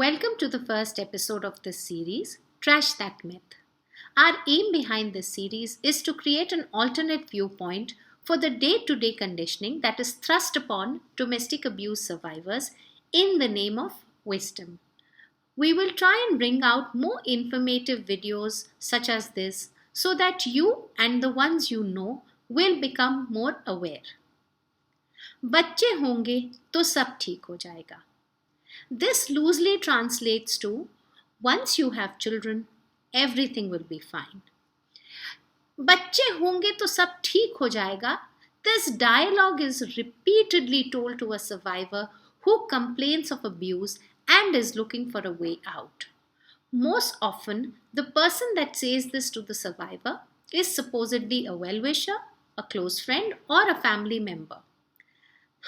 Welcome to the first episode of this series, Trash That Myth. Our aim behind this series is to create an alternate viewpoint for the day to day conditioning that is thrust upon domestic abuse survivors in the name of wisdom. We will try and bring out more informative videos such as this so that you and the ones you know will become more aware. बच्चे होंगे तो सब ठीक हो जाएगा. This loosely translates to once you have children, everything will be fine. बच्चे होंगे तो सब ठीक हो जाएगा. This dialogue is repeatedly told to a survivor who complains of abuse and is looking for a way out. Most often, the person that says this to the survivor is supposedly a well-wisher, a close friend, or a family member.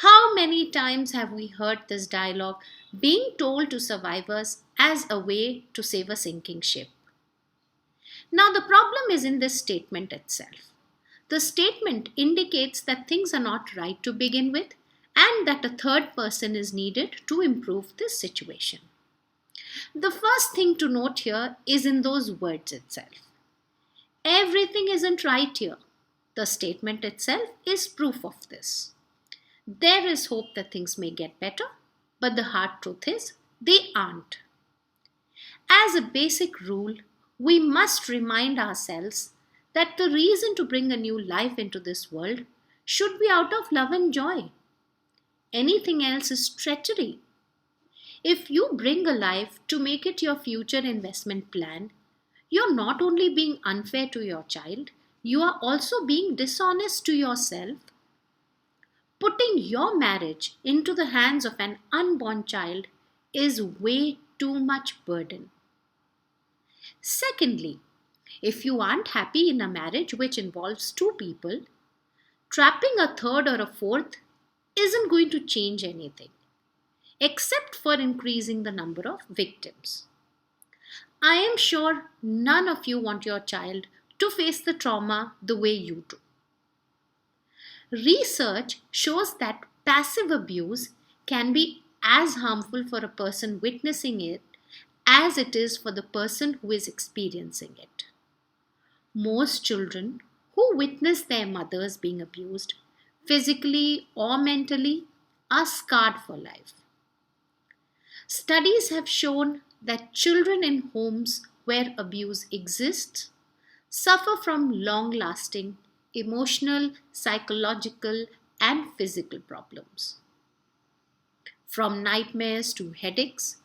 How many times have we heard this dialogue being told to survivors as a way to save a sinking ship? Now, the problem is in this statement itself. The statement indicates that things are not right to begin with and that a third person is needed to improve this situation. The first thing to note here is in those words itself. Everything isn't right here. The statement itself is proof of this. There is hope that things may get better, but the hard truth is they aren't. As a basic rule, we must remind ourselves that the reason to bring a new life into this world should be out of love and joy. Anything else is treachery. If you bring a life to make it your future investment plan, you're not only being unfair to your child, you are also being dishonest to yourself. Putting your marriage into the hands of an unborn child is way too much burden. Secondly, if you aren't happy in a marriage which involves two people, trapping a third or a fourth isn't going to change anything, except for increasing the number of victims. I am sure none of you want your child to face the trauma the way you do. Research shows that passive abuse can be as harmful for a person witnessing it as it is for the person who is experiencing it. Most children who witness their mothers being abused, physically or mentally, are scarred for life. Studies have shown that children in homes where abuse exists suffer from long-lasting emotional, psychological, and physical problems. From nightmares to headaches,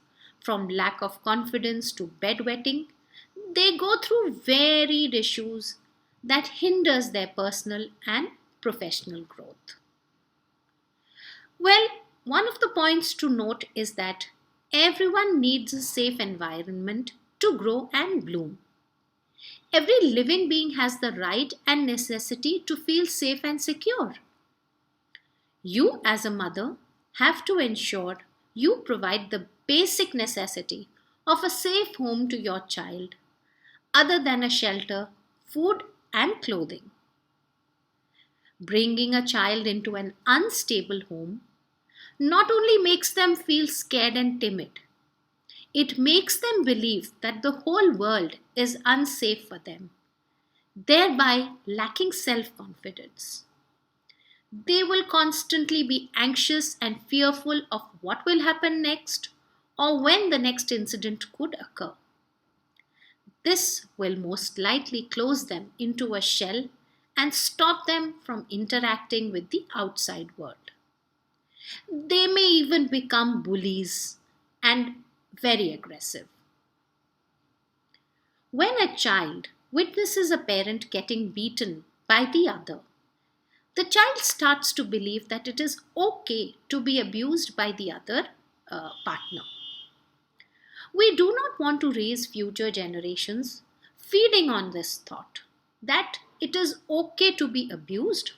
from lack of confidence to bedwetting, they go through varied issues that hinders their personal and professional growth. Well, one of the points to note is that everyone needs a safe environment to grow and bloom. Every living being has the right and necessity to feel safe and secure. You, as a mother, have to ensure you provide the basic necessity of a safe home to your child, other than a shelter, food, and clothing. Bringing a child into an unstable home not only makes them feel scared and timid, it makes them believe that the whole world is unsafe for them, thereby lacking self-confidence. They will constantly be anxious and fearful of what will happen next or when the next incident could occur. This will most likely close them into a shell and stop them from interacting with the outside world. They may even become bullies and very aggressive. When a child witnesses a parent getting beaten by the other, the child starts to believe that it is okay to be abused by the other partner. We do not want to raise future generations feeding on this thought that it is okay to be abused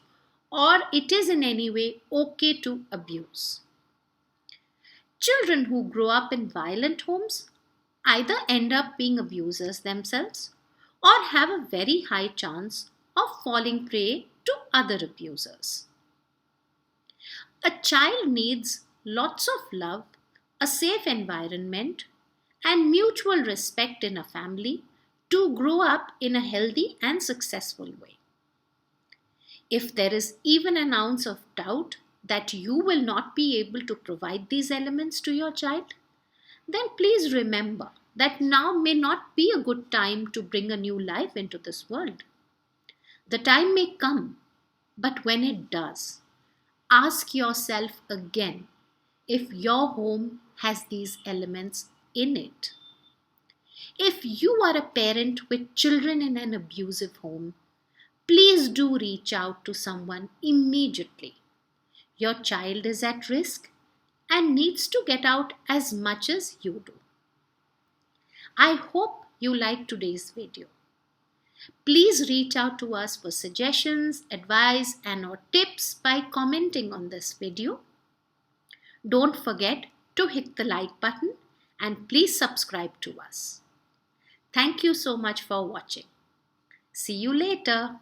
or it is in any way okay to abuse. Children who grow up in violent homes either end up being abusers themselves or have a very high chance of falling prey to other abusers. A child needs lots of love, a safe environment, and mutual respect in a family to grow up in a healthy and successful way. If there is even an ounce of doubt that you will not be able to provide these elements to your child, then please remember that now may not be a good time to bring a new life into this world. The time may come, but when it does, ask yourself again if your home has these elements in it. If you are a parent with children in an abusive home, please do reach out to someone immediately. Your child is at risk and needs to get out as much as you do. I hope you liked today's video. Please reach out to us for suggestions, advice, and/or tips by commenting on this video. Don't forget to hit the like button and please subscribe to us. Thank you so much for watching. See you later.